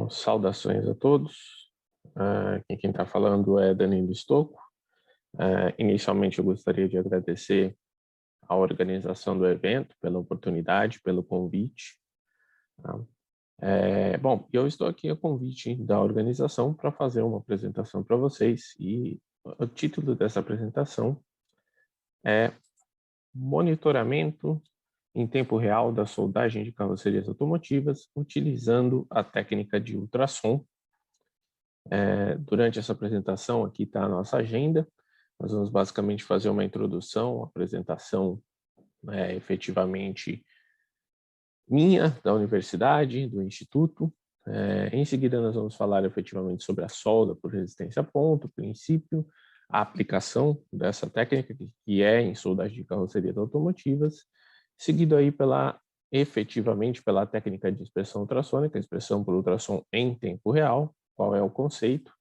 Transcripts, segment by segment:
Bom, saudações a todos. Aqui quem está falando é Danilo Stocco. Inicialmente eu gostaria de agradecer a organização do evento, pela oportunidade, pelo convite. Tá? Bom, eu estou aqui a convite da organização para fazer uma apresentação para vocês e o título dessa apresentação é Monitoramento em tempo real da soldagem de carrocerias automotivas utilizando a técnica de ultrassom. Durante essa apresentação, aqui está a nossa agenda. Nós vamos basicamente fazer uma introdução, uma apresentação efetivamente minha, da universidade, do instituto. Em seguida, nós vamos falar efetivamente sobre a solda por resistência a ponto, o princípio, a aplicação dessa técnica, que é em soldagem de carrocerias automotivas, seguido aí efetivamente pela técnica de inspeção ultrassônica, inspeção por ultrassom em tempo real, qual é o conceito,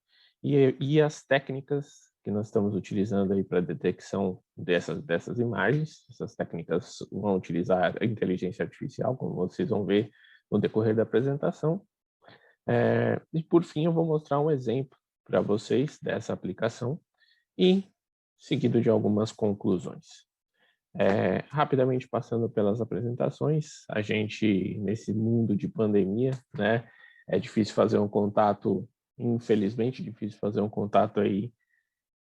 e as técnicas que nós estamos utilizando aí para detecção dessas imagens. Essas técnicas vão utilizar a inteligência artificial, como vocês vão ver no decorrer da apresentação. E por fim, eu vou mostrar um exemplo para vocês dessa aplicação e seguido de algumas conclusões. Rapidamente passando pelas apresentações, a gente, nesse mundo de pandemia, né, é difícil fazer um contato, infelizmente, difícil fazer um contato aí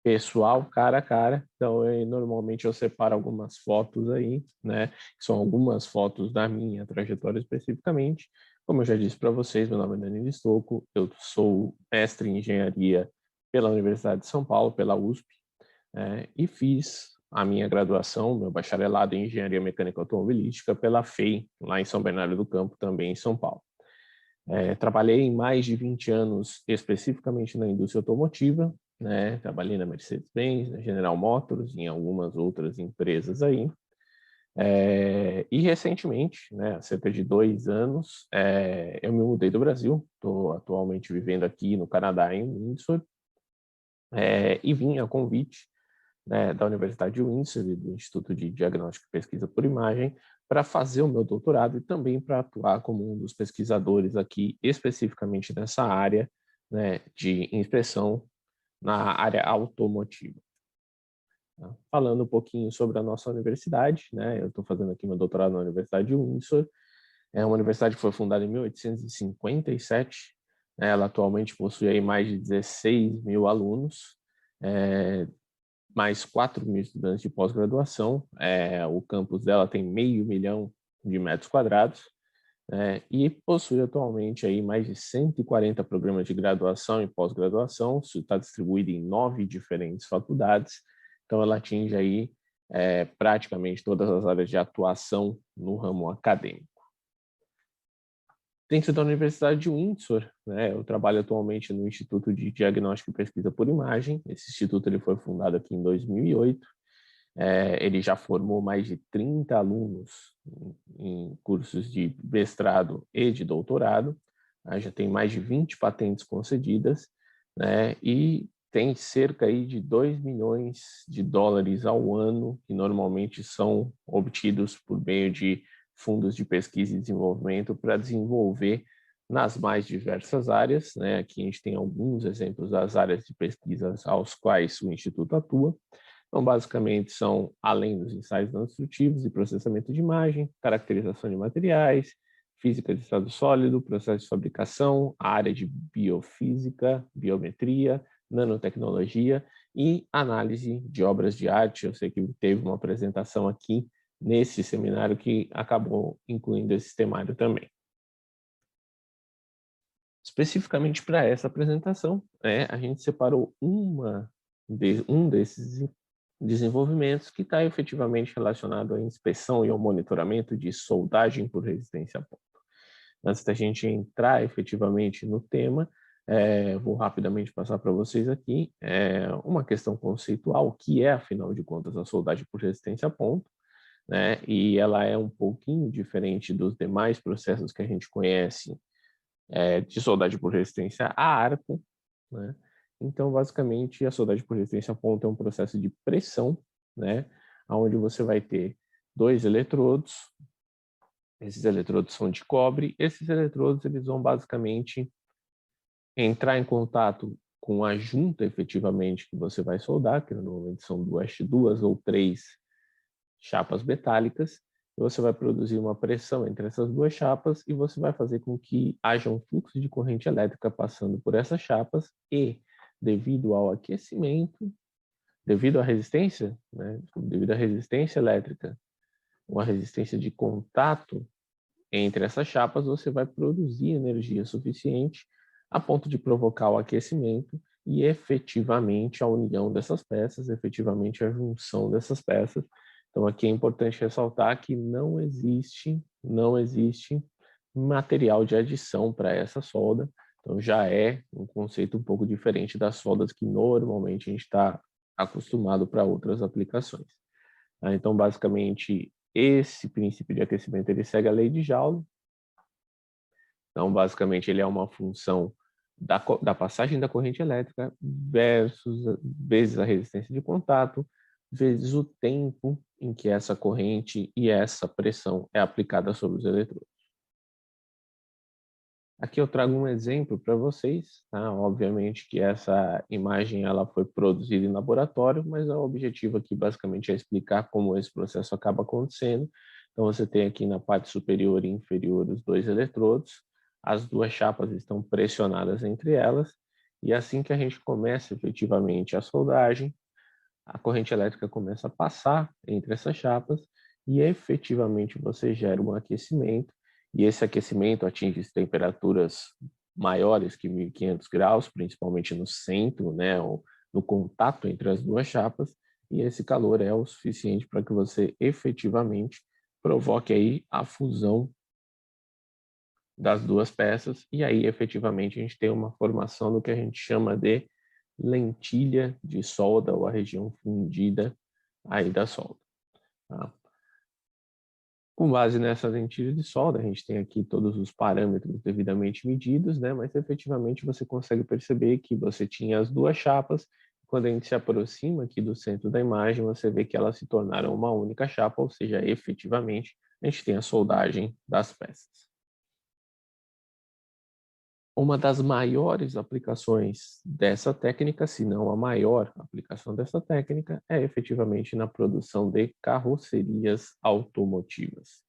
pessoal, cara a cara. Então, normalmente eu separo algumas fotos aí, né, que são algumas fotos da minha trajetória especificamente. Como eu já disse para vocês, meu nome é Danilo Stocco, eu sou mestre em engenharia pela Universidade de São Paulo, pela USP, e fiz a minha graduação, meu bacharelado em Engenharia Mecânica Automobilística pela FEI, lá em São Bernardo do Campo, também em São Paulo. Trabalhei em mais de 20 anos especificamente na indústria automotiva, né? Trabalhei na Mercedes-Benz, na General Motors, em algumas outras empresas aí. E recentemente, né, há cerca de 2 anos, eu me mudei do Brasil, estou atualmente vivendo aqui no Canadá, em Windsor, e vim a convite, né, da Universidade de Windsor e do Instituto de Diagnóstico e Pesquisa por Imagem para fazer o meu doutorado e também para atuar como um dos pesquisadores aqui, especificamente nessa área, né, de inspeção na área automotiva. Tá? Falando um pouquinho sobre a nossa universidade, né, eu estou fazendo aqui meu doutorado na Universidade de Windsor. É uma universidade que foi fundada em 1857. Ela atualmente possui aí mais de 16 mil alunos, mais 4 mil estudantes de pós-graduação. O campus dela tem 500 mil de metros quadrados, e possui atualmente aí mais de 140 programas de graduação e pós-graduação. Isso está distribuído em 9 diferentes faculdades. Então, ela atinge aí praticamente todas as áreas de atuação no ramo acadêmico. Dentro da Universidade de Windsor, né, eu trabalho atualmente no Instituto de Diagnóstico e Pesquisa por Imagem. Esse instituto ele foi fundado aqui em 2008. Ele já formou mais de 30 alunos em cursos de mestrado e de doutorado. Já tem mais de 20 patentes concedidas, né, e tem cerca aí de 2 milhões de dólares ao ano, que normalmente são obtidos por meio de fundos de pesquisa e desenvolvimento para desenvolver nas mais diversas áreas, né? Aqui a gente tem alguns exemplos das áreas de pesquisa aos quais o Instituto atua. Então, basicamente, são, além dos ensaios não destrutivos e processamento de imagem, caracterização de materiais, física de estado sólido, processo de fabricação, a área de biofísica, biometria, nanotecnologia e análise de obras de arte. Eu sei que teve uma apresentação aqui nesse seminário que acabou incluindo esse temário também. Especificamente para essa apresentação, a gente separou um desses desenvolvimentos que está efetivamente relacionado à inspeção e ao monitoramento de soldagem por resistência a ponto. Antes da gente entrar efetivamente no tema, vou rapidamente passar para vocês aqui uma questão conceitual, que é, afinal de contas, a soldagem por resistência a ponto, né? E ela é um pouquinho diferente dos demais processos que a gente conhece de soldagem por resistência a arco, né? Então, basicamente, a soldagem por resistência a ponto é um processo de pressão, né? Onde você vai ter 2 eletrodos. Esses eletrodos são de cobre. Esses eletrodos eles vão basicamente entrar em contato com a junta efetivamente que você vai soldar, que normalmente são duas ou três chapas metálicas, e você vai produzir uma pressão entre essas duas chapas e você vai fazer com que haja um fluxo de corrente elétrica passando por essas chapas e, devido ao aquecimento, devido à resistência, né, devido à resistência elétrica, uma resistência de contato entre essas chapas, você vai produzir energia suficiente a ponto de provocar o aquecimento e efetivamente a união dessas peças, efetivamente a junção dessas peças. Então aqui é importante ressaltar que não existe material de adição para essa solda. Então já é um conceito um pouco diferente das soldas que normalmente a gente está acostumado para outras aplicações. Então basicamente esse princípio de aquecimento ele segue a lei de Joule. Então, basicamente, ele é uma função da passagem da corrente elétrica vezes a resistência de contato, vezes o tempo em que essa corrente e essa pressão é aplicada sobre os eletrodos. Aqui eu trago um exemplo para vocês, tá? Obviamente que essa imagem ela foi produzida em laboratório, mas o objetivo aqui basicamente é explicar como esse processo acaba acontecendo. Então você tem aqui na parte superior e inferior os dois eletrodos, as duas chapas estão pressionadas entre elas, e assim que a gente começa efetivamente a soldagem, a corrente elétrica começa a passar entre essas chapas e efetivamente você gera um aquecimento, e esse aquecimento atinge temperaturas maiores que 1.500 graus, principalmente no centro, né, no contato entre as duas chapas, e esse calor é o suficiente para que você efetivamente provoque aí a fusão das duas peças, e aí efetivamente a gente tem uma formação do que a gente chama de lentilha de solda, ou a região fundida aí da solda. Tá? Com base nessa lentilha de solda, a gente tem aqui todos os parâmetros devidamente medidos, né? Mas efetivamente você consegue perceber que você tinha as duas chapas. Quando a gente se aproxima aqui do centro da imagem, você vê que elas se tornaram uma única chapa, ou seja, efetivamente a gente tem a soldagem das peças. Uma das maiores aplicações dessa técnica, se não a maior aplicação dessa técnica, é efetivamente na produção de carrocerias automotivas.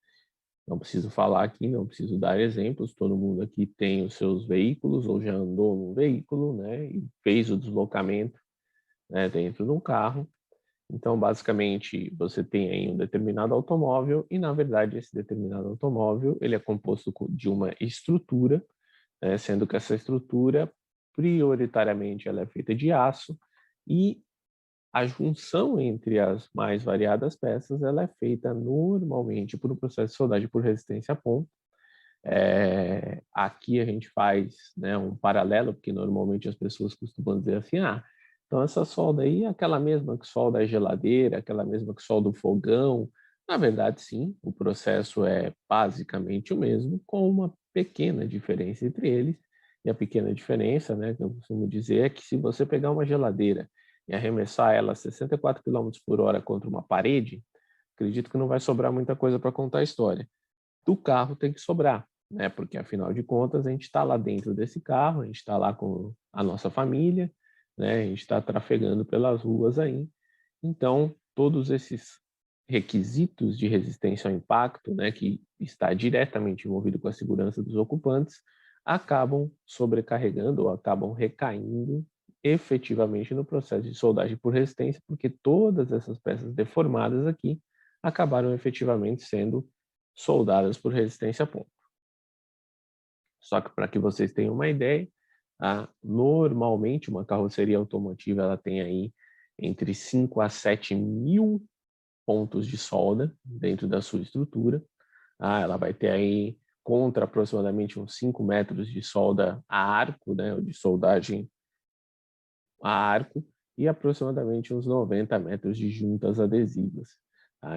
Não preciso falar aqui, não preciso dar exemplos, todo mundo aqui tem os seus veículos ou já andou num veículo, né, e fez o deslocamento, né, dentro de um carro. Então, basicamente, você tem aí um determinado automóvel e, na verdade, esse determinado automóvel ele é composto de uma estrutura, sendo que essa estrutura, prioritariamente, ela é feita de aço e a junção entre as mais variadas peças ela é feita normalmente por um processo de soldagem por resistência a ponto. Aqui a gente faz, né, um paralelo, porque normalmente as pessoas costumam dizer assim, então essa solda aí é aquela mesma que solda a geladeira, aquela mesma que solda o fogão. Na verdade, sim, o processo é basicamente o mesmo, com uma pequena diferença entre eles. E a pequena diferença, né, que eu costumo dizer, é que se você pegar uma geladeira e arremessar ela a 64 km por hora contra uma parede, acredito que não vai sobrar muita coisa para contar a história. Do carro tem que sobrar, né? Porque afinal de contas a gente está lá dentro desse carro, a gente está lá com a nossa família, né? A gente está trafegando pelas ruas aí. Então, todos esses requisitos de resistência ao impacto, né, que está diretamente envolvido com a segurança dos ocupantes, acabam sobrecarregando ou acabam recaindo efetivamente no processo de soldagem por resistência, porque todas essas peças deformadas aqui acabaram efetivamente sendo soldadas por resistência a ponto. Só que para que vocês tenham uma ideia, normalmente uma carroceria automotiva ela tem aí entre 5 a 7 mil pontos de solda dentro da sua estrutura. Ela vai ter aí contra aproximadamente uns 5 metros de solda a arco, né, de soldagem a arco, e aproximadamente uns 90 metros de juntas adesivas.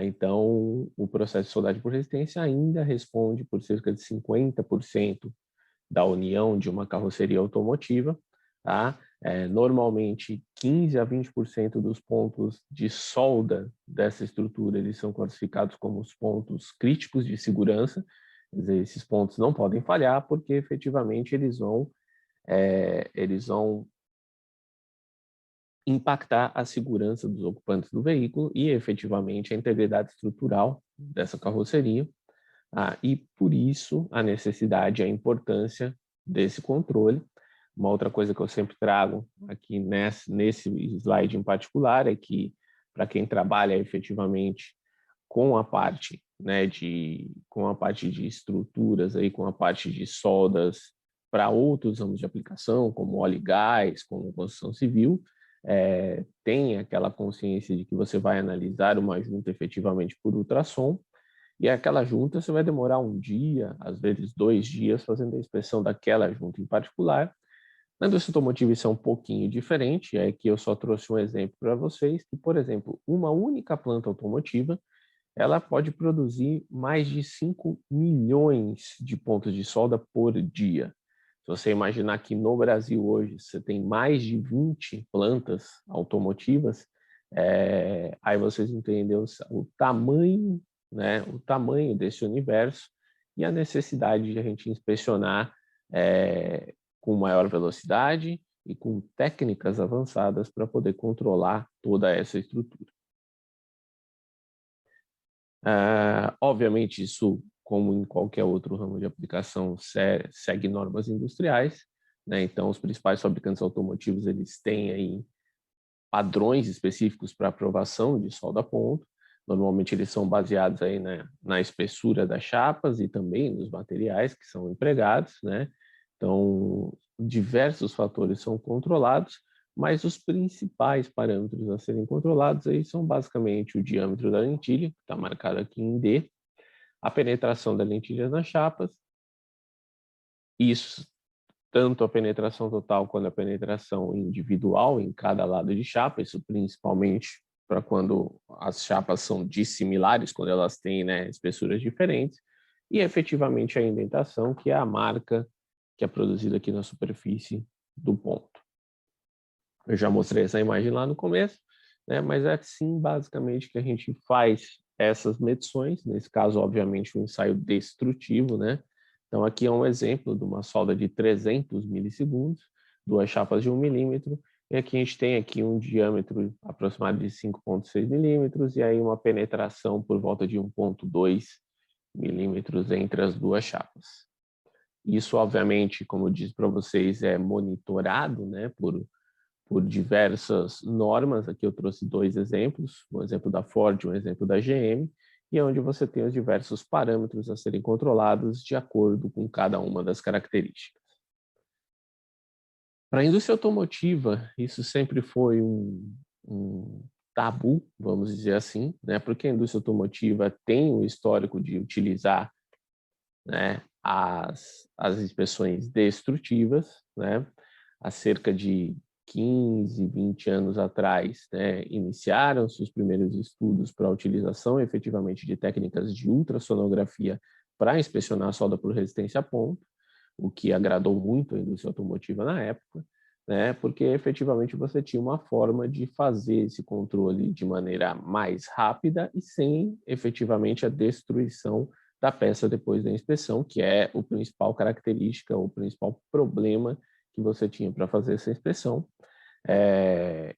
Então, o processo de soldagem por resistência ainda responde por cerca de 50% da união de uma carroceria automotiva. Normalmente, 15 a 20% dos pontos de solda dessa estrutura eles são classificados como os pontos críticos de segurança. Quer dizer, esses pontos não podem falhar porque, efetivamente, eles vão eles vão impactar a segurança dos ocupantes do veículo e, efetivamente, a integridade estrutural dessa carroceria. E, por isso, a necessidade e a importância desse controle. Uma outra coisa que eu sempre trago aqui nesse slide em particular é que, para quem trabalha efetivamente com a parte, né, de estruturas, aí, com a parte de soldas para outros ramos de aplicação, como óleo e gás, como construção civil, tem aquela consciência de que você vai analisar uma junta efetivamente por ultrassom, e aquela junta você vai demorar um dia, às vezes 2 dias, fazendo a inspeção daquela junta em particular. Na indústria automotiva isso é um pouquinho diferente, é que eu só trouxe um exemplo para vocês, que, por exemplo, uma única planta automotiva, ela pode produzir mais de 5 milhões de pontos de solda por dia. Se você imaginar que no Brasil hoje você tem mais de 20 plantas automotivas, aí vocês entendem o tamanho, né, o tamanho desse universo e a necessidade de a gente inspecionar com maior velocidade e com técnicas avançadas para poder controlar toda essa estrutura. Obviamente, isso, como em qualquer outro ramo de aplicação, segue normas industriais, né? Então, os principais fabricantes automotivos eles têm aí padrões específicos para aprovação de solda a ponto. Normalmente, eles são baseados aí na espessura das chapas e também nos materiais que são empregados, né? Então, diversos fatores são controlados, mas os principais parâmetros a serem controlados aí são basicamente o diâmetro da lentilha, que está marcado aqui em D, a penetração da lentilha nas chapas, isso tanto a penetração total quanto a penetração individual em cada lado de chapa, isso principalmente para quando as chapas são dissimilares, quando elas têm, né, espessuras diferentes, e efetivamente a indentação, que é a marca que é produzida aqui na superfície do ponto. Eu já mostrei essa imagem lá no começo, né, mas é assim basicamente que a gente faz essas medições, nesse caso, obviamente, um ensaio destrutivo, né? Então, aqui é um exemplo de uma solda de 300 milissegundos, 2 chapas de 1 milímetro, e aqui a gente tem aqui um diâmetro aproximado de 5,6 milímetros, e aí uma penetração por volta de 1,2 milímetros entre as 2 chapas. Isso, obviamente, como eu disse para vocês, é monitorado, né, por diversas normas. Aqui eu trouxe 2 exemplos, um exemplo da Ford e um exemplo da GM, e onde você tem os diversos parâmetros a serem controlados de acordo com cada uma das características. Para a indústria automotiva, isso sempre foi um tabu, vamos dizer assim, né? Porque a indústria automotiva tem o histórico de utilizar, né, as inspeções destrutivas, né? Há cerca de 15, 20 anos atrás, né, iniciaram-se os primeiros estudos para a utilização efetivamente de técnicas de ultrassonografia para inspecionar a solda por resistência a ponto, o que agradou muito a indústria automotiva na época, né, porque efetivamente você tinha uma forma de fazer esse controle de maneira mais rápida e sem efetivamente a destruição da peça depois da inspeção, que é a principal característica, o principal problema que você tinha para fazer essa inspeção.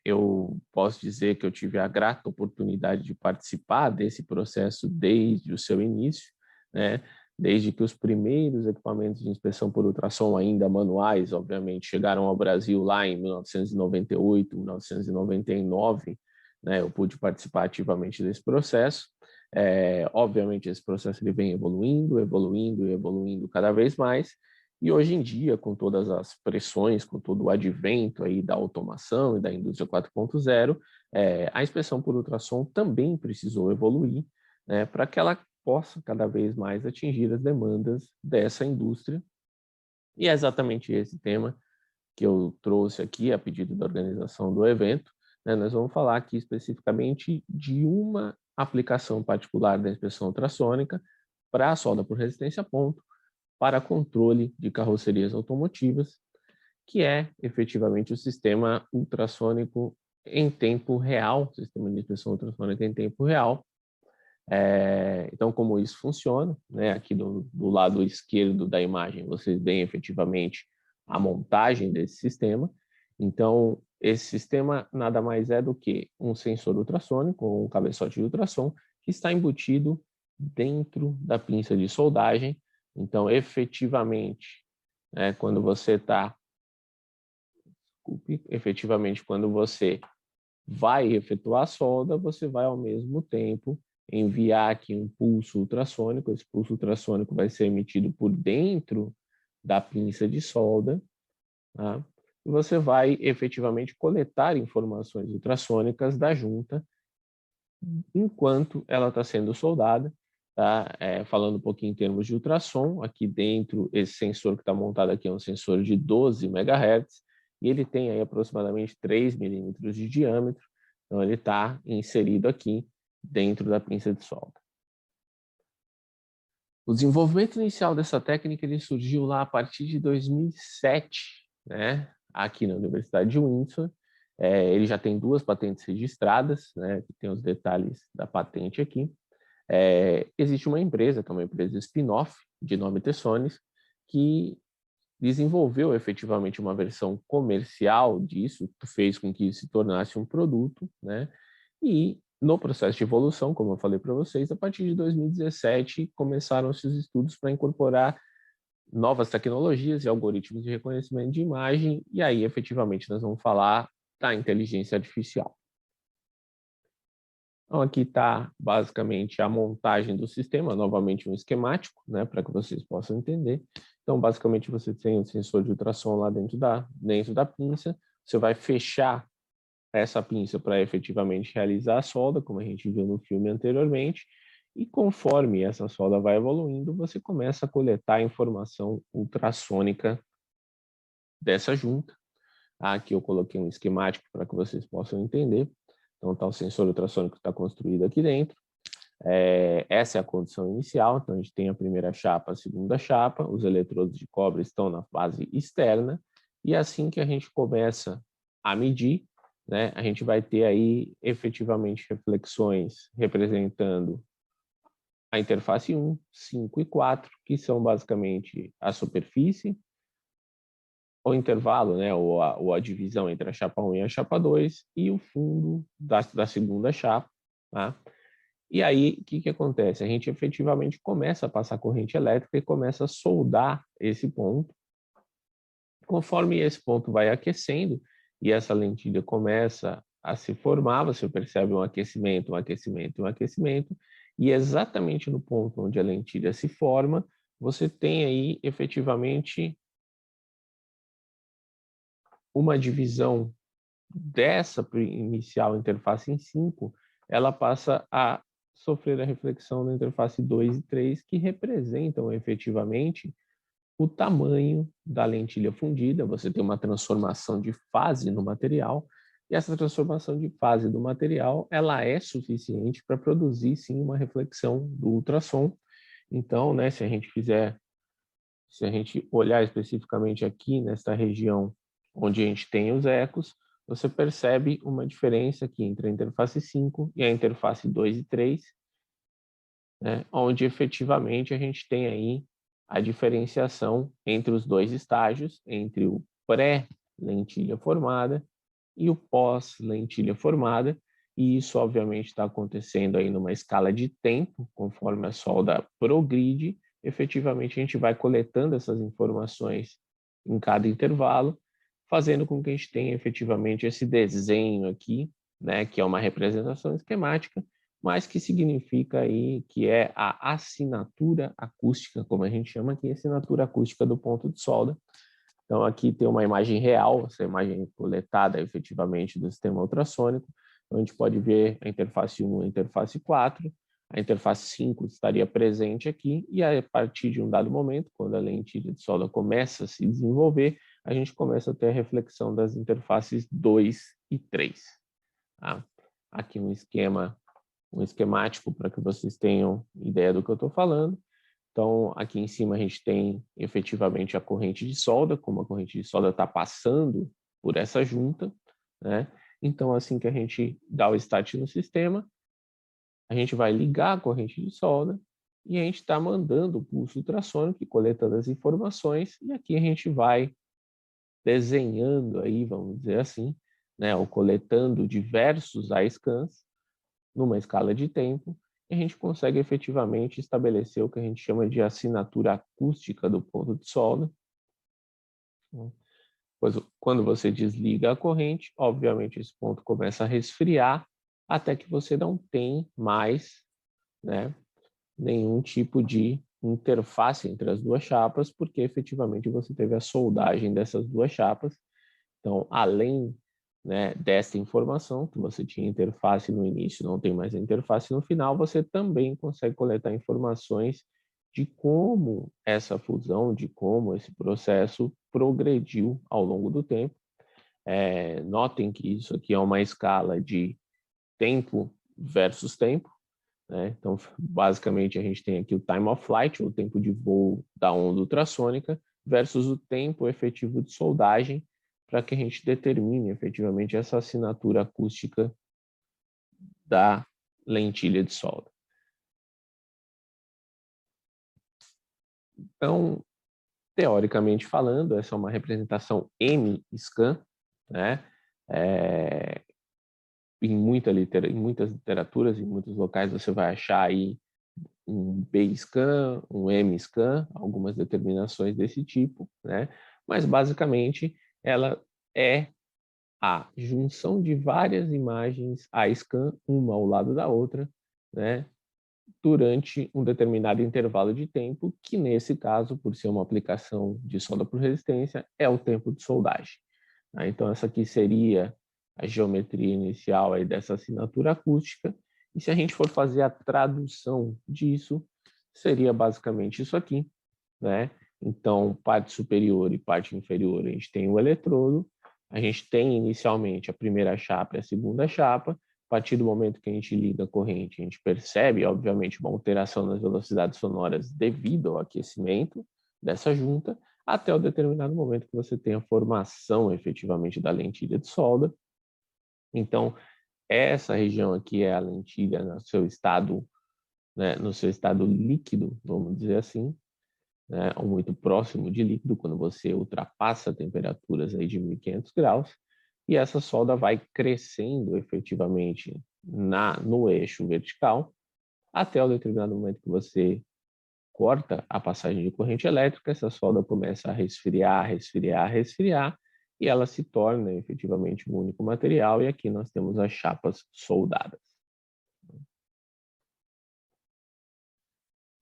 Eu posso dizer que eu tive a grata oportunidade de participar desse processo desde o seu início, né? Desde que os primeiros equipamentos de inspeção por ultrassom, ainda manuais, obviamente, chegaram ao Brasil lá em 1998, 1999, né? Eu pude participar ativamente desse processo. Obviamente, esse processo ele vem evoluindo cada vez mais. E hoje em dia, com todas as pressões, com todo o advento aí da automação e da indústria 4.0, a inspeção por ultrassom também precisou evoluir, né, para que ela possa cada vez mais atingir as demandas dessa indústria. E é exatamente esse tema que eu trouxe aqui a pedido da organização do evento, né? Nós vamos falar aqui especificamente de uma aplicação particular da inspeção ultrassônica para a solda por resistência a ponto, para controle de carrocerias automotivas, que é efetivamente o sistema ultrassônico em tempo real, sistema de inspeção ultrassônica em tempo real. Então, como isso funciona, né? Aqui do lado esquerdo da imagem, vocês veem efetivamente a montagem desse sistema. Então, esse sistema nada mais é do que um sensor ultrassônico, ou um cabeçote de ultrassom, que está embutido dentro da pinça de soldagem. Então, efetivamente, quando você vai efetuar a solda, você vai ao mesmo tempo enviar aqui um pulso ultrassônico. Esse pulso ultrassônico vai ser emitido por dentro da pinça de solda, tá? E você vai efetivamente coletar informações ultrassônicas da junta enquanto ela está sendo soldada. Tá? Falando um pouquinho em termos de ultrassom, aqui dentro, esse sensor que está montado aqui é um sensor de 12 MHz, e ele tem aí aproximadamente 3 milímetros de diâmetro, então ele está inserido aqui dentro da pinça de solda. O desenvolvimento inicial dessa técnica ele surgiu lá a partir de 2007, né? Aqui na Universidade de Windsor. Ele já tem 2 patentes registradas, né? Que tem os detalhes da patente aqui. Existe uma empresa, que é uma empresa spin-off, de nome Tessones, que desenvolveu efetivamente uma versão comercial disso, fez com que isso se tornasse um produto, né? E no processo de evolução, como eu falei para vocês, a partir de 2017 começaram-se os estudos para incorporar novas tecnologias e algoritmos de reconhecimento de imagem, e aí efetivamente nós vamos falar da inteligência artificial. Então aqui está basicamente a montagem do sistema, novamente um esquemático, né, para que vocês possam entender. Então basicamente você tem um sensor de ultrassom lá dentro da pinça, você vai fechar essa pinça para efetivamente realizar a solda, como a gente viu no filme anteriormente, e conforme essa solda vai evoluindo, você começa a coletar a informação ultrassônica dessa junta. Aqui eu coloquei um esquemático para que vocês possam entender. Então está o sensor ultrassônico que está construído aqui dentro. Essa é a condição inicial, então a gente tem a primeira chapa, a segunda chapa, os eletrodos de cobre estão na fase externa, e assim que a gente começa a medir, né, a gente vai ter aí efetivamente reflexões representando a interface 1, 5 e 4, que são basicamente a superfície, o intervalo, né, ou a divisão entre a chapa 1 e a chapa 2, e o fundo da segunda chapa. Tá? E aí, o que acontece? A gente efetivamente começa a passar corrente elétrica e começa a soldar esse ponto. Conforme esse ponto vai aquecendo e essa lentilha começa a se formar, você percebe um aquecimento, um aquecimento, um aquecimento, e exatamente no ponto onde a lentilha se forma, você tem aí efetivamente uma divisão dessa inicial interface em 5, ela passa a sofrer a reflexão na interface 2 e 3, que representam efetivamente o tamanho da lentilha fundida. Você tem uma transformação de fase no material, e essa transformação de fase do material, ela é suficiente para produzir, sim, uma reflexão do ultrassom. Então, né, se a gente olhar especificamente aqui nesta região onde a gente tem os ecos, você percebe uma diferença aqui entre a interface 5 e a interface 2 e 3, né, onde efetivamente a gente tem aí a diferenciação entre os dois estágios, entre o pré-lentilha formada e o pós-lentilha formada, e isso obviamente está acontecendo aí numa escala de tempo, conforme a solda progride. Efetivamente a gente vai coletando essas informações em cada intervalo, fazendo com que a gente tenha efetivamente esse desenho aqui, né, que é uma representação esquemática, mas que significa aí que é a assinatura acústica, como a gente chama aqui, assinatura acústica do ponto de solda. Então aqui tem uma imagem real, essa imagem coletada efetivamente do sistema ultrassônico. Então, a gente pode ver a interface 1 e a interface 4, a interface 5 estaria presente aqui, e a partir de um dado momento, quando a lentilha de solda começa a se desenvolver, a gente começa a ter a reflexão das interfaces 2 e 3. Tá? Aqui um esquemático para que vocês tenham ideia do que eu estou falando. Então, aqui em cima a gente tem efetivamente a corrente de solda, como a corrente de solda está passando por essa junta, né? Então, assim que a gente dá o start no sistema, a gente vai ligar a corrente de solda e a gente está mandando o pulso ultrassônico, coletando as informações, e aqui a gente vai desenhando aí, vamos dizer assim, né, ou coletando diversos iScans numa escala de tempo, e a gente consegue efetivamente estabelecer o que a gente chama de assinatura acústica do ponto de solda. Pois, quando você desliga a corrente, obviamente esse ponto começa a resfriar até que você não tem mais, né, nenhum tipo de interface entre as duas chapas, porque efetivamente você teve a soldagem dessas duas chapas. Então, além, né, desta informação, que você tinha interface no início, não tem mais a interface no final, você também consegue coletar informações de como essa fusão, de como esse processo progrediu ao longo do tempo. Notem que isso aqui é uma escala de tempo versus tempo, né? Então, basicamente, a gente tem aqui o time of flight, o tempo de voo da onda ultrassônica, versus o tempo efetivo de soldagem, para que a gente determine efetivamente essa assinatura acústica da lentilha de solda. Então, teoricamente falando, essa é uma representação M-scan, né? Em muitas literaturas, em muitos locais, você vai achar aí um B-scan, um M-scan, algumas determinações desse tipo, né? Mas, basicamente, ela é a junção de várias imagens A-scan, uma ao lado da outra, né? Durante um determinado intervalo de tempo, que nesse caso, por ser uma aplicação de solda por resistência, é o tempo de soldagem. Então, essa aqui seria a geometria inicial aí dessa assinatura acústica, e se a gente for fazer a tradução disso, seria basicamente isso aqui, né? Então, parte superior e parte inferior, a gente tem o eletrodo, a gente tem inicialmente a primeira chapa e a segunda chapa. A partir do momento que a gente liga a corrente, a gente percebe, obviamente, uma alteração nas velocidades sonoras devido ao aquecimento dessa junta, até o determinado momento que você tem a formação efetivamente da lentilha de solda. Então, essa região aqui é a lentilha no seu estado, né, no seu estado líquido, vamos dizer assim, né, ou muito próximo de líquido, quando você ultrapassa temperaturas aí de 1.500 graus, e essa solda vai crescendo efetivamente no eixo vertical, até o determinado momento que você corta a passagem de corrente elétrica, essa solda começa a resfriar, resfriar, resfriar, e ela se torna efetivamente um único material, e aqui nós temos as chapas soldadas.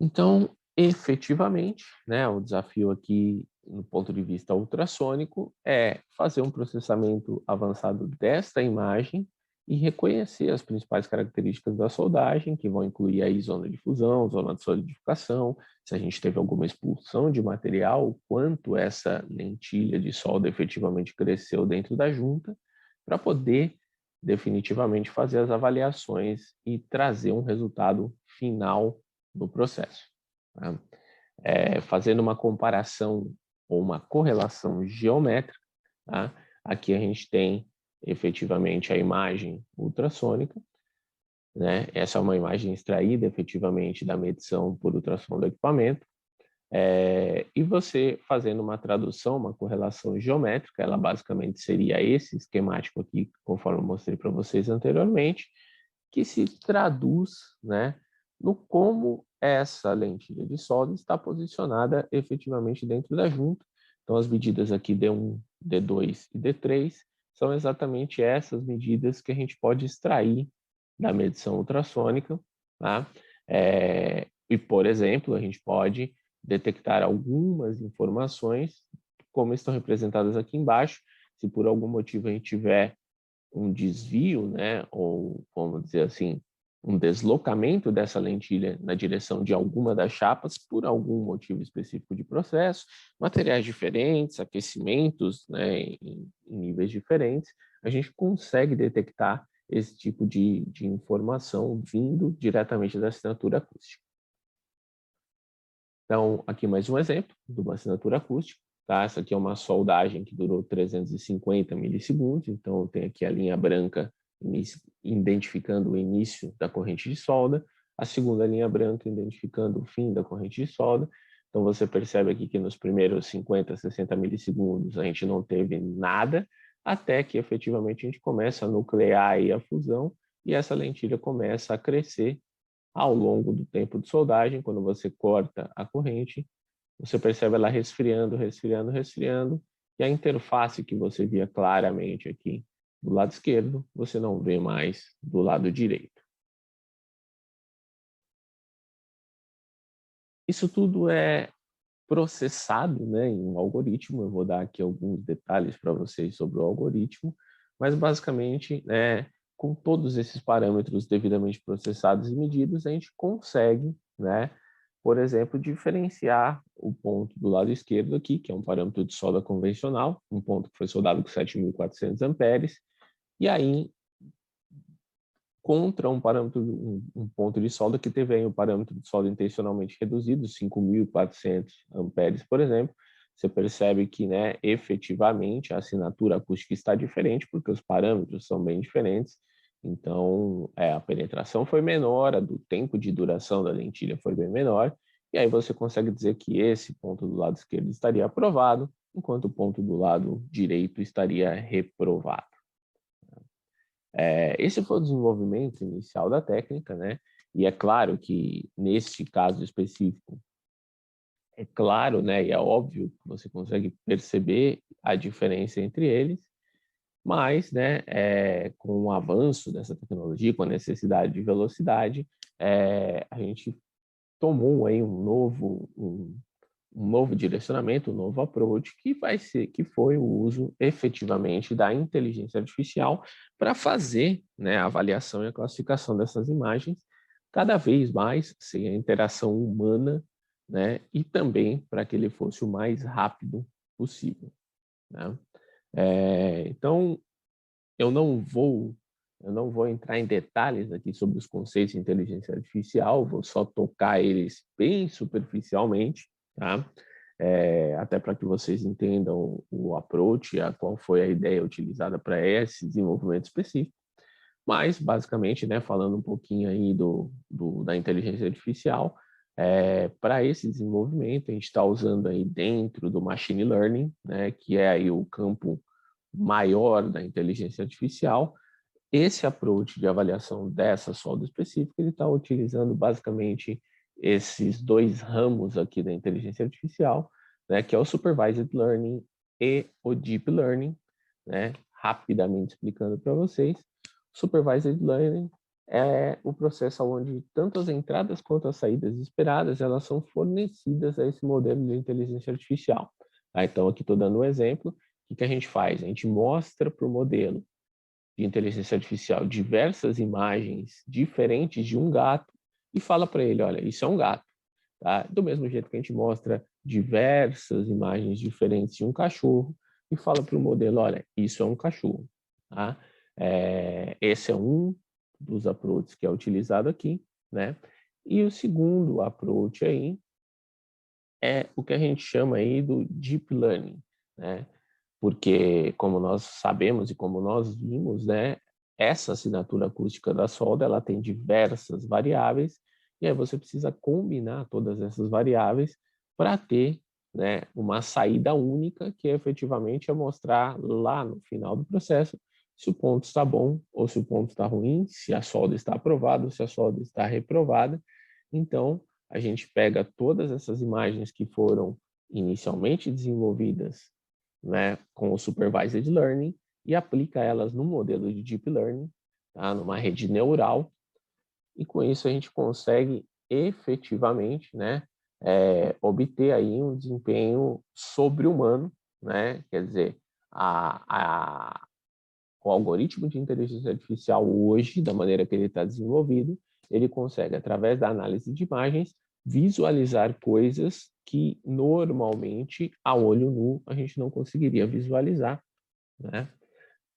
Então, efetivamente, né, o desafio aqui, no ponto de vista ultrassônico, é fazer um processamento avançado desta imagem e reconhecer as principais características da soldagem, que vão incluir aí zona de fusão, zona de solidificação, se a gente teve alguma expulsão de material, o quanto essa lentilha de solda efetivamente cresceu dentro da junta, para poder definitivamente fazer as avaliações e trazer um resultado final no processo. Tá? Fazendo uma comparação ou uma correlação geométrica, tá? Aqui a gente tem efetivamente a imagem ultrassônica, né? Essa é uma imagem extraída efetivamente da medição por ultrassom do equipamento, e você fazendo uma tradução, uma correlação geométrica, ela basicamente seria esse esquemático aqui, conforme eu mostrei para vocês anteriormente, que se traduz, né, no como essa lentilha de solda está posicionada efetivamente dentro da junta. Então, as medidas aqui D1, D2 e D3 são exatamente essas medidas que a gente pode extrair da medição ultrassônica, tá? E, por exemplo, a gente pode detectar algumas informações, como estão representadas aqui embaixo. Se por algum motivo a gente tiver um desvio, né, ou vamos dizer assim, um deslocamento dessa lentilha na direção de alguma das chapas por algum motivo específico de processo, materiais diferentes, aquecimentos, né, em níveis diferentes, a gente consegue detectar esse tipo de informação vindo diretamente da assinatura acústica. Então, aqui mais um exemplo de uma assinatura acústica. Tá? Essa aqui é uma soldagem que durou 350 milissegundos, então tem aqui a linha branca identificando o início da corrente de solda, a segunda linha branca identificando o fim da corrente de solda. Então, você percebe aqui que nos primeiros 50, 60 milissegundos a gente não teve nada, até que efetivamente a gente começa a nuclear aí a fusão e essa lentilha começa a crescer ao longo do tempo de soldagem. Quando você corta a corrente, você percebe ela resfriando, resfriando, resfriando, e a interface que você via claramente aqui do lado esquerdo, você não vê mais do lado direito. Isso tudo é processado, né, em um algoritmo. Eu vou dar aqui alguns detalhes para vocês sobre o algoritmo, mas basicamente, com todos esses parâmetros devidamente processados e medidos, a gente consegue, né, por exemplo, diferenciar o ponto do lado esquerdo aqui, que é um parâmetro de solda convencional, um ponto que foi soldado com 7.400 amperes, e aí contra um parâmetro, um ponto de solda que teve aí um parâmetro de solda intencionalmente reduzido, 5.400 amperes, por exemplo, você percebe que, né, efetivamente a assinatura acústica está diferente, porque os parâmetros são bem diferentes. Então, a penetração foi menor, o tempo de duração da lentilha foi bem menor, e aí você consegue dizer que esse ponto do lado esquerdo estaria aprovado, enquanto o ponto do lado direito estaria reprovado. Esse foi o desenvolvimento inicial da técnica, né? E é claro que, neste caso específico, é claro, né, e é óbvio que você consegue perceber a diferença entre eles, mas, né, com o avanço dessa tecnologia, com a necessidade de velocidade, a gente tomou aí um novo direcionamento, um novo approach, que foi o uso efetivamente da inteligência artificial para fazer, né, a avaliação e a classificação dessas imagens cada vez mais sem a interação humana, né, e também para que ele fosse o mais rápido possível, né? Então, eu não vou entrar em detalhes aqui sobre os conceitos de inteligência artificial, vou só tocar eles bem superficialmente, tá? Até para que vocês entendam o approach, qual foi a ideia utilizada para esse desenvolvimento específico. Mas, basicamente, né, falando um pouquinho aí da inteligência artificial, para esse desenvolvimento, a gente está usando aí dentro do machine learning, né, que é aí o campo maior da inteligência artificial. Esse approach de avaliação dessa solda específica, ele está utilizando basicamente esses dois ramos aqui da inteligência artificial, né, que é o Supervised Learning e o Deep Learning, né, rapidamente explicando para vocês. Supervised Learning é o processo onde tanto as entradas quanto as saídas esperadas, elas são fornecidas a esse modelo de inteligência artificial. Tá? Então, aqui estou dando um exemplo. O que a gente faz? A gente mostra para o modelo de inteligência artificial diversas imagens diferentes de um gato e fala para ele, olha, isso é um gato. Tá? Do mesmo jeito que a gente mostra diversas imagens diferentes de um cachorro e fala para o modelo, olha, isso é um cachorro. Tá? Esse é um dos approaches que é utilizado aqui, né? E o segundo approach aí é o que a gente chama aí do Deep Learning, né? Porque, como nós sabemos e como nós vimos, né, essa assinatura acústica da solda, ela tem diversas variáveis, e aí você precisa combinar todas essas variáveis para ter, né, uma saída única, que efetivamente é mostrar lá no final do processo se o ponto está bom ou se o ponto está ruim, se a solda está aprovada ou se a solda está reprovada. Então, a gente pega todas essas imagens que foram inicialmente desenvolvidas, né, com o Supervised Learning e aplica elas no modelo de Deep Learning, tá, numa rede neural, e com isso a gente consegue efetivamente, né, obter aí um desempenho sobre-humano, né, quer dizer, o algoritmo de inteligência artificial hoje, da maneira que ele está desenvolvido, ele consegue, através da análise de imagens, visualizar coisas que normalmente, a olho nu, a gente não conseguiria visualizar, né?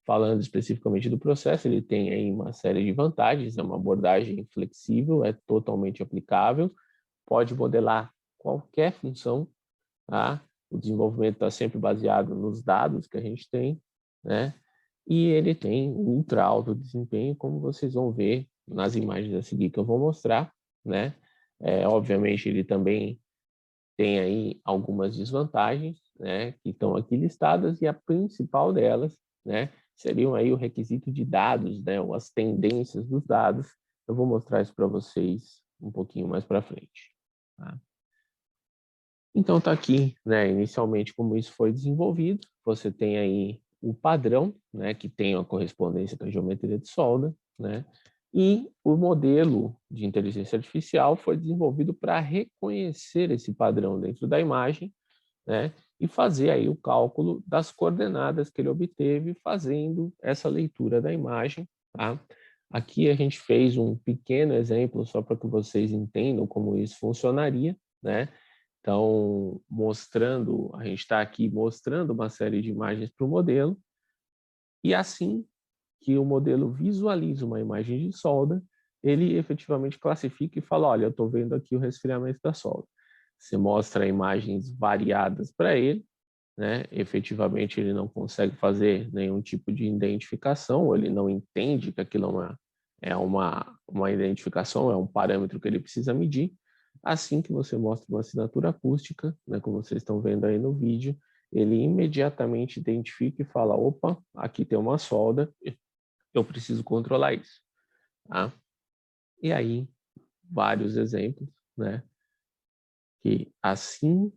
Falando especificamente do processo, ele tem aí uma série de vantagens, é uma abordagem flexível, é totalmente aplicável, pode modelar qualquer função, tá? O desenvolvimento está sempre baseado nos dados que a gente tem, né? E ele tem um ultra alto desempenho, como vocês vão ver nas imagens a seguir que eu vou mostrar, né? Obviamente, ele também tem aí algumas desvantagens, né, que estão aqui listadas, e a principal delas, né, seriam aí o requisito de dados, né, ou as tendências dos dados. Eu vou mostrar isso para vocês um pouquinho mais para frente. Tá? Então está aqui, né, inicialmente como isso foi desenvolvido. Você tem aí o padrão, né, que tem a correspondência com a geometria de solda, né, e o modelo de inteligência artificial foi desenvolvido para reconhecer esse padrão dentro da imagem, né, e fazer aí o cálculo das coordenadas que ele obteve fazendo essa leitura da imagem. Tá? Aqui a gente fez um pequeno exemplo só para que vocês entendam como isso funcionaria, né? Então, a gente está aqui mostrando uma série de imagens para o modelo, e assim que o modelo visualiza uma imagem de solda, ele efetivamente classifica e fala, olha, eu estou vendo aqui o resfriamento da solda. Você mostra imagens variadas para ele, né? Efetivamente ele não consegue fazer nenhum tipo de identificação, ou ele não entende que aquilo é uma identificação, é um parâmetro que ele precisa medir. Assim que você mostra uma assinatura acústica, né, como vocês estão vendo aí no vídeo, ele imediatamente identifica e fala, opa, aqui tem uma solda, eu preciso controlar isso. Tá? E aí, vários exemplos, né, que assim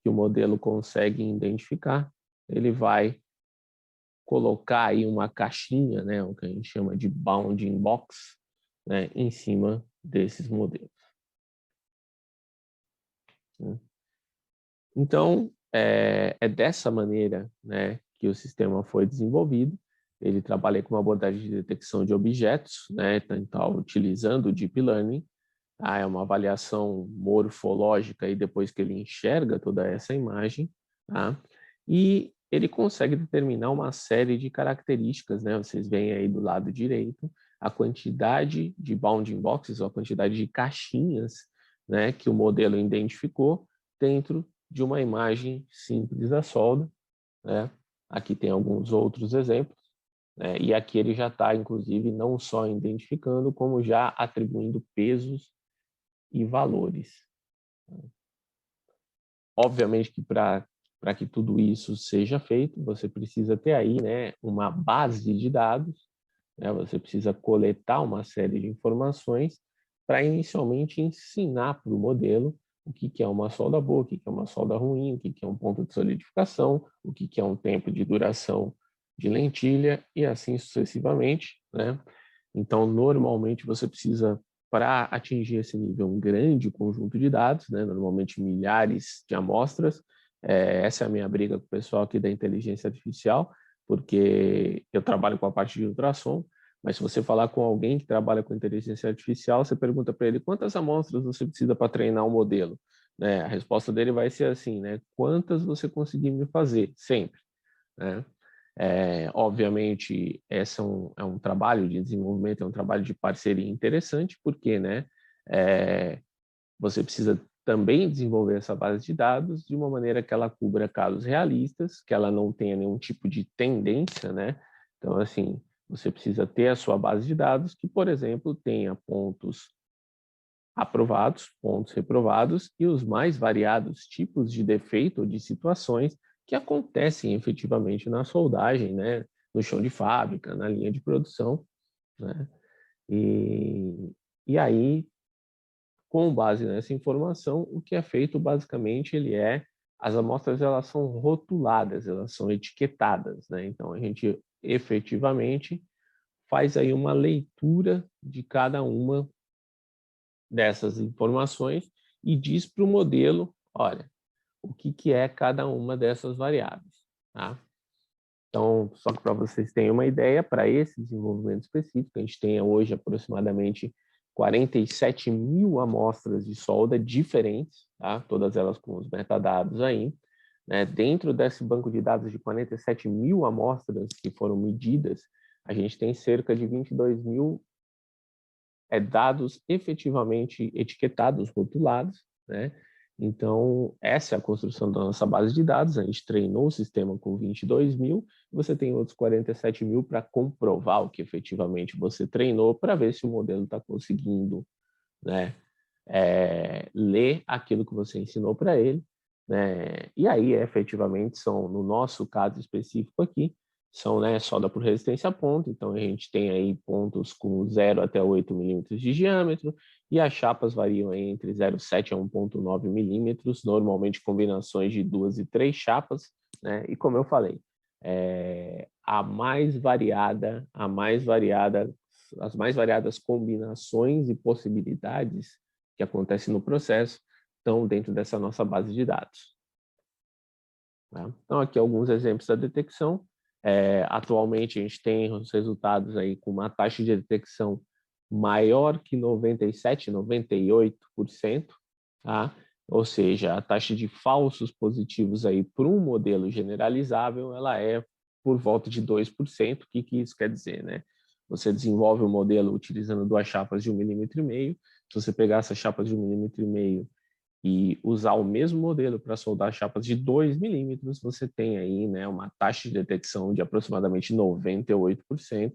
que o modelo consegue identificar, ele vai colocar aí uma caixinha, né, o que a gente chama de bounding box, né, em cima desses modelos. Então, é dessa maneira, né, que o sistema foi desenvolvido. Ele trabalha com uma abordagem de detecção de objetos, né, então, utilizando o Deep Learning. É uma avaliação morfológica e depois que ele enxerga toda essa imagem, tá? E ele consegue determinar uma série de características, né? Vocês veem aí do lado direito a quantidade de bounding boxes, ou a quantidade de caixinhas, né, que o modelo identificou dentro de uma imagem simples à solda, né? Aqui tem alguns outros exemplos, né? E aqui ele já está, inclusive, não só identificando, como já atribuindo pesos e valores. Obviamente que para que tudo isso seja feito, você precisa ter aí, né, uma base de dados, né? Você precisa coletar uma série de informações para inicialmente ensinar para o modelo o que é uma solda boa, o que é uma solda ruim, o que é um ponto de solidificação, o que é um tempo de duração de lentilha e assim sucessivamente, né? Então, normalmente você precisa, para atingir esse nível, um grande conjunto de dados, né? Normalmente milhares de amostras. Essa é a minha briga com o pessoal aqui da inteligência artificial, porque eu trabalho com a parte de ultrassom, mas se você falar com alguém que trabalha com inteligência artificial, você pergunta para ele quantas amostras você precisa para treinar um modelo, né? A resposta dele vai ser assim, né? Quantas você conseguir me fazer, sempre, né? Obviamente, esse é um trabalho de desenvolvimento, é um trabalho de parceria interessante, porque, né, você precisa também desenvolver essa base de dados de uma maneira que ela cubra casos realistas, que ela não tenha nenhum tipo de tendência, né? Então, assim, você precisa ter a sua base de dados que, por exemplo, tenha pontos aprovados, pontos reprovados e os mais variados tipos de defeito ou de situações que acontecem efetivamente na soldagem, né? No chão de fábrica, na linha de produção, né? E aí, com base nessa informação, o que é feito basicamente as amostras elas são rotuladas, elas são etiquetadas, né? Então a gente efetivamente faz aí uma leitura de cada uma dessas informações e diz para o modelo, olha, o que é cada uma dessas variáveis, tá? Então, só que para vocês terem uma ideia, para esse desenvolvimento específico, a gente tem hoje aproximadamente 47 mil amostras de solda diferentes, tá? Todas elas com os metadados aí. Né? Dentro desse banco de dados de 47 mil amostras que foram medidas, a gente tem cerca de 22 mil dados efetivamente etiquetados, rotulados, né? Então, essa é a construção da nossa base de dados. A gente treinou o sistema com 22 mil, você tem outros 47 mil para comprovar o que efetivamente você treinou, para ver se o modelo está conseguindo, né, ler aquilo que você ensinou para ele, né? E aí, efetivamente, são, no nosso caso específico aqui, são, né, solda por resistência a ponto, então a gente tem aí pontos com 0 até 8 milímetros de diâmetro, e as chapas variam aí entre 0,7 a 1,9 milímetros, normalmente combinações de 2 e 3 chapas, né? E como eu falei, as mais variadas combinações e possibilidades que acontecem no processo estão dentro dessa nossa base de dados. Tá? Então, aqui alguns exemplos da detecção. Atualmente, a gente tem os resultados aí com uma taxa de detecção maior que 97%, 98%, tá? Ou seja, a taxa de falsos positivos aí para um modelo generalizável, ela é por volta de 2%. O que isso quer dizer, né? Você desenvolve o modelo utilizando 2 chapas de 1,5 mm. Se você pegar essas chapas de 1,5 mm e usar o mesmo modelo para soldar chapas de 2 milímetros, você tem aí, né, uma taxa de detecção de aproximadamente 98%.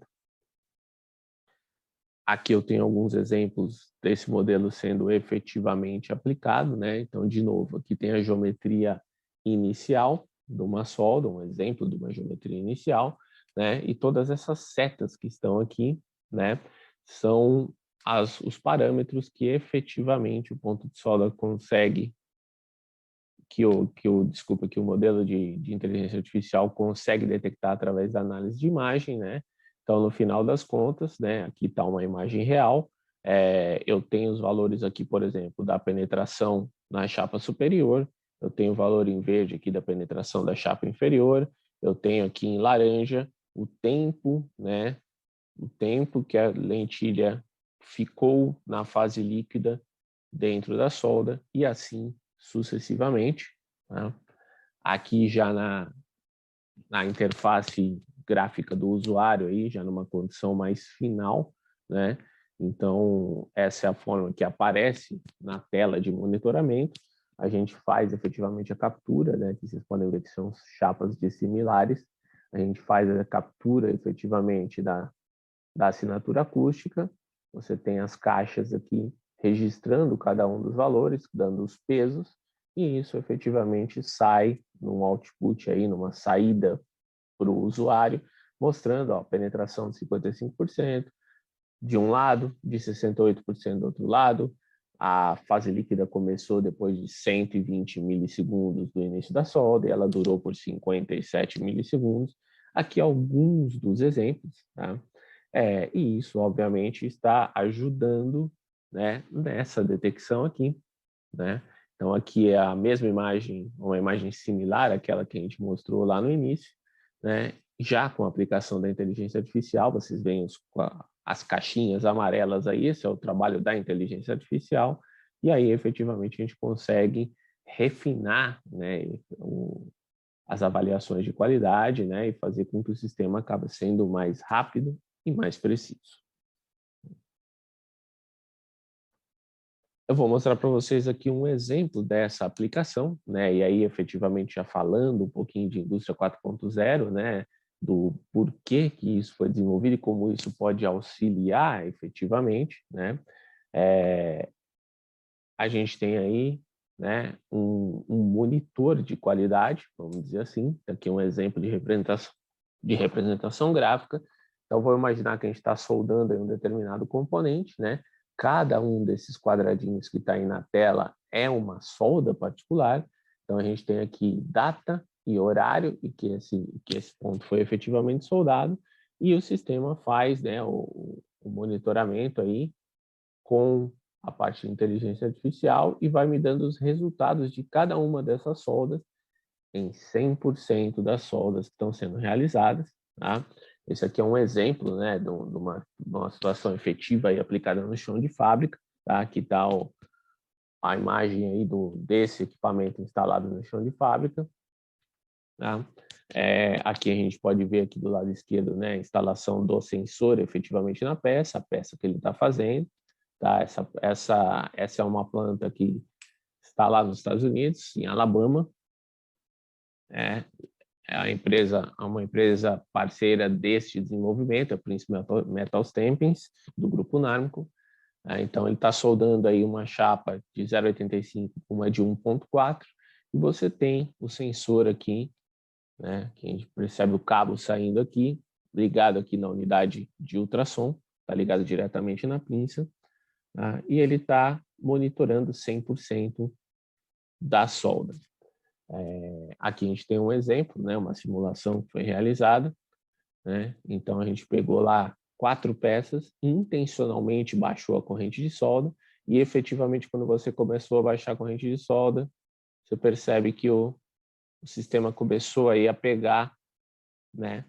Aqui eu tenho alguns exemplos desse modelo sendo efetivamente aplicado, né? Então, de novo, aqui tem a geometria inicial de uma solda, um exemplo de uma geometria inicial, né? E todas essas setas que estão aqui, né, são os parâmetros que efetivamente o ponto de solda consegue, que o modelo de inteligência artificial consegue detectar através da análise de imagem, né? Então, no final das contas, né, aqui está uma imagem real, eu tenho os valores aqui, por exemplo, da penetração na chapa superior, eu tenho o valor em verde aqui da penetração da chapa inferior, eu tenho aqui em laranja o tempo, né, o tempo que a lentilha ficou na fase líquida dentro da solda e assim sucessivamente. Tá? Aqui já na interface gráfica do usuário, aí, já numa condição mais final, né? Então, essa é a forma que aparece na tela de monitoramento. A gente faz efetivamente a captura, né? Que vocês podem ver que são chapas dissimilares. A gente faz a captura efetivamente da assinatura acústica. Você tem as caixas aqui registrando cada um dos valores, dando os pesos, e isso efetivamente sai num output aí, numa saída para o usuário, mostrando a penetração de 55% de um lado, de 68% do outro lado. A fase líquida começou depois de 120 milissegundos do início da solda e ela durou por 57 milissegundos. Aqui alguns dos exemplos, tá? E isso, obviamente, está ajudando, né, nessa detecção aqui, né? Então, aqui é a mesma imagem, uma imagem similar àquela que a gente mostrou lá no início, né? Já com a aplicação da inteligência artificial, vocês veem as caixinhas amarelas aí, esse é o trabalho da inteligência artificial, e aí, efetivamente, a gente consegue refinar, né, as avaliações de qualidade, né, e fazer com que o sistema acabe sendo mais rápido e mais preciso. Eu vou mostrar para vocês aqui um exemplo dessa aplicação, né? E aí, efetivamente, já falando um pouquinho de indústria 4.0, né? Do porquê que isso foi desenvolvido e como isso pode auxiliar efetivamente, né? A gente tem aí, né, um monitor de qualidade, vamos dizer assim. Aqui é um exemplo de representação gráfica. Então, vou imaginar que a gente está soldando aí um determinado componente, né? Cada um desses quadradinhos que está aí na tela é uma solda particular. Então, a gente tem aqui data e horário, e que esse ponto foi efetivamente soldado, e o sistema faz, né, o monitoramento aí com a parte de inteligência artificial e vai me dando os resultados de cada uma dessas soldas em 100% das soldas que estão sendo realizadas. Tá? Esse aqui é um exemplo, né, de uma situação efetiva e aplicada no chão de fábrica. Tá? Aqui está a imagem aí desse equipamento instalado no chão de fábrica. Tá? Aqui a gente pode ver aqui do lado esquerdo, né, a instalação do sensor efetivamente na peça, a peça que ele está fazendo. Tá? Essa é uma planta que está lá nos Estados Unidos, em Alabama. É uma empresa parceira deste desenvolvimento, a Prince Metal Stampings, do Grupo Narmco. Então, ele está soldando aí uma chapa de 0,85 com uma de 1,4, e você tem o sensor aqui, né, que a gente percebe o cabo saindo aqui, ligado aqui na unidade de ultrassom, está ligado diretamente na pinça, tá? E ele está monitorando 100% da solda. Aqui a gente tem um exemplo, né, uma simulação que foi realizada, né? Então a gente pegou lá 4 peças, intencionalmente baixou a corrente de solda, e efetivamente quando você começou a baixar a corrente de solda, você percebe que o sistema começou aí a pegar, né,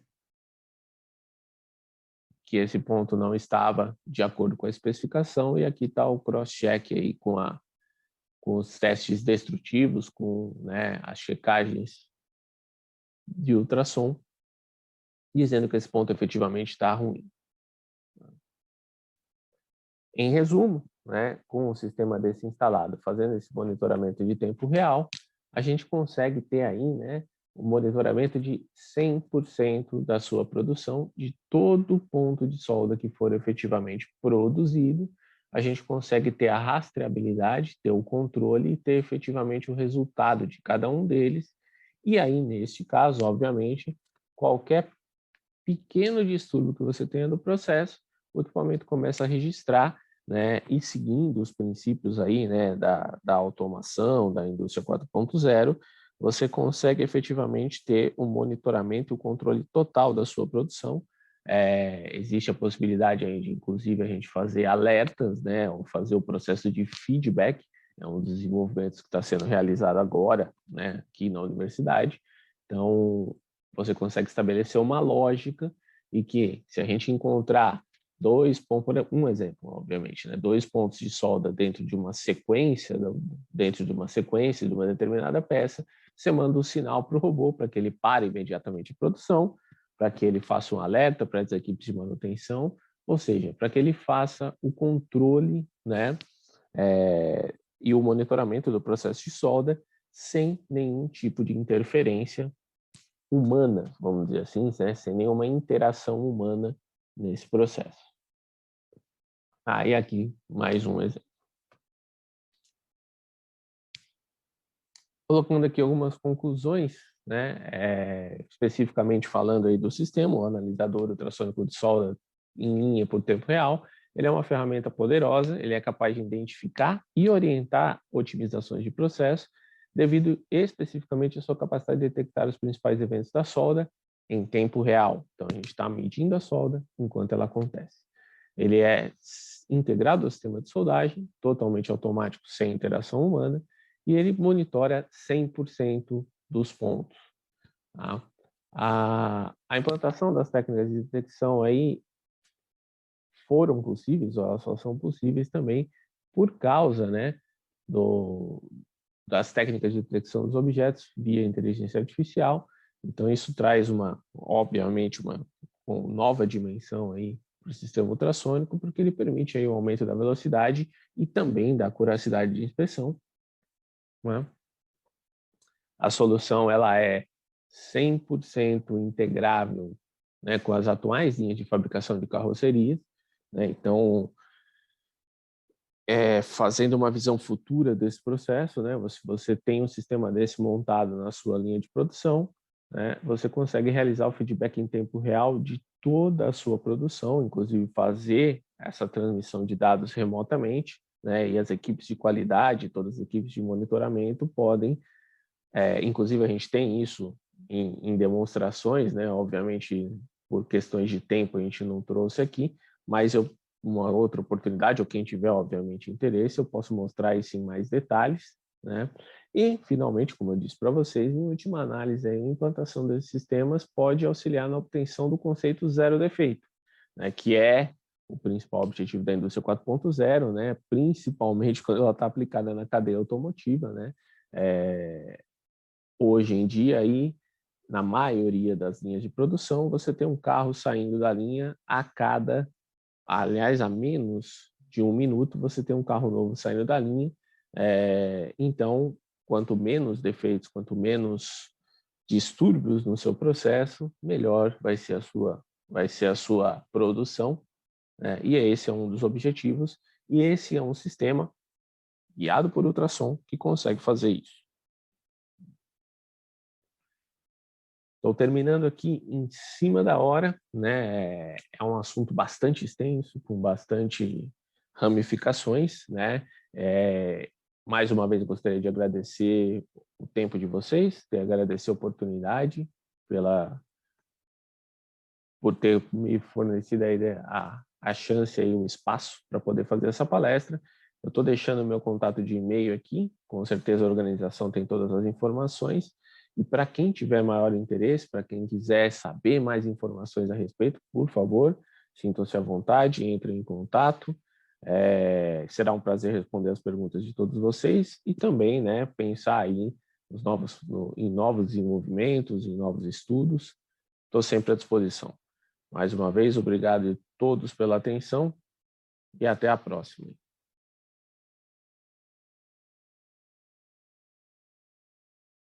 que esse ponto não estava de acordo com a especificação, e aqui está o cross-check aí com os testes destrutivos, com, né, as checagens de ultrassom, dizendo que esse ponto efetivamente está ruim. Em resumo, né, com o sistema desse instalado, fazendo esse monitoramento de tempo real, a gente consegue ter aí, né, o monitoramento de 100% da sua produção, de todo o ponto de solda que for efetivamente produzido. A gente consegue ter a rastreabilidade, ter o controle e ter efetivamente o resultado de cada um deles. E aí, neste caso, obviamente, qualquer pequeno distúrbio que você tenha no processo, o equipamento começa a registrar, né, e seguindo os princípios aí, né, da automação, da indústria 4.0, você consegue efetivamente ter um monitoramento e o controle total da sua produção. Existe a possibilidade aí de, inclusive, a gente fazer alertas, né, ou fazer o processo de feedback, é um dos desenvolvimentos que está sendo realizado agora, né, aqui na universidade. Então, você consegue estabelecer uma lógica e que, se a gente encontrar um exemplo, obviamente, né, 2 pontos de solda dentro de uma sequência de uma determinada peça, você manda um sinal para o robô para que ele pare imediatamente a produção, para que ele faça um alerta para as equipes de manutenção, ou seja, para que ele faça o controle, né, e o monitoramento do processo de solda sem nenhum tipo de interferência humana, vamos dizer assim, né? Sem nenhuma interação humana nesse processo. E aqui mais um exemplo. Colocando aqui algumas conclusões, né? Especificamente falando aí do sistema, o analisador ultrassônico de solda em linha por tempo real, ele é uma ferramenta poderosa, ele é capaz de identificar e orientar otimizações de processo, devido especificamente à sua capacidade de detectar os principais eventos da solda em tempo real. Então, a gente está medindo a solda enquanto ela acontece. Ele é integrado ao sistema de soldagem, totalmente automático, sem interação humana, e ele monitora 100% dos pontos. Tá? A implantação das técnicas de detecção aí foram possíveis, ou elas só são possíveis também por causa, né, das técnicas de detecção dos objetos via inteligência artificial. Então, isso traz obviamente, uma nova dimensão aí para o sistema ultrassônico, porque ele permite aí o aumento da velocidade e também da acuracidade de inspeção, né? A solução ela é 100% integrável, né, com as atuais linhas de fabricação de carrocerias, né? Então, fazendo uma visão futura desse processo, né, você tem um sistema desse montado na sua linha de produção, né, você consegue realizar o feedback em tempo real de toda a sua produção, inclusive fazer essa transmissão de dados remotamente, né, e as equipes de qualidade, todas as equipes de monitoramento podem, inclusive a gente tem isso em demonstrações, né, obviamente por questões de tempo a gente não trouxe aqui, mas uma outra oportunidade, ou quem tiver, obviamente, interesse, eu posso mostrar isso em mais detalhes, né? E, finalmente, como eu disse para vocês, em última análise, a implantação desses sistemas pode auxiliar na obtenção do conceito zero defeito, né? Que é o principal objetivo da indústria 4.0, né? Principalmente quando ela está aplicada na cadeia automotiva, né? Hoje em dia, aí, na maioria das linhas de produção, você tem um carro saindo da linha aliás, a menos de 1 minuto, você tem um carro novo saindo da linha. Então, quanto menos defeitos, quanto menos distúrbios no seu processo, melhor vai ser a sua produção. E esse é um dos objetivos. E esse é um sistema guiado por ultrassom que consegue fazer isso. Estou terminando aqui em cima da hora, né? É um assunto bastante extenso, com bastante ramificações, né? Mais uma vez gostaria de agradecer o tempo de vocês, agradecer a oportunidade por ter me fornecido a chance e o espaço para poder fazer essa palestra. Eu estou deixando o meu contato de e-mail aqui, com certeza a organização tem todas as informações. E para quem tiver maior interesse, para quem quiser saber mais informações a respeito, por favor, sintam-se à vontade, entrem em contato. Será um prazer responder as perguntas de todos vocês e também, né, pensar aí em novos desenvolvimentos, em novos estudos. Estou sempre à disposição. Mais uma vez, obrigado a todos pela atenção e até a próxima.